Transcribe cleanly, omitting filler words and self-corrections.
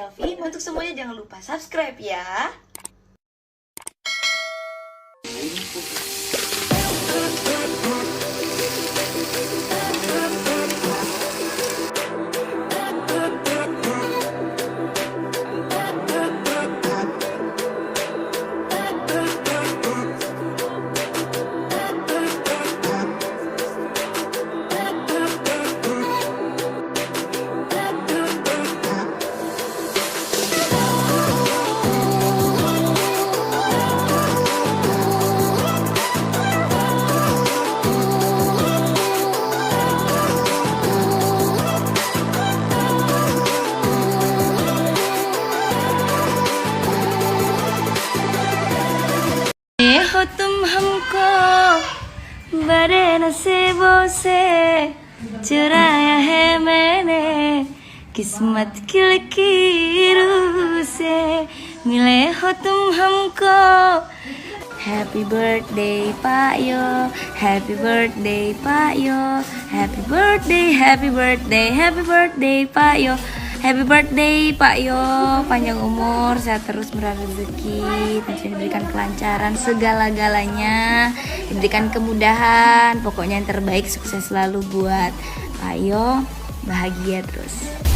Selfie. Untuk semuanya jangan lupa subscribe ya. हो तुम हमको बड़े नसीबों से चुराया है मैंने किस्मत की लकीरों से मिले हो तुम हमको Happy birthday Pak Yo, Happy birthday Pak Yo, Happy birthday, Happy birthday, Happy birthday Pak Yo, Happy birthday Pak Yo, panjang umur, sehat terus, murah rezeki, tentunya diberikan kelancaran segala-galanya, diberikan kemudahan, pokoknya yang terbaik, sukses selalu buat Pak Yo, bahagia terus.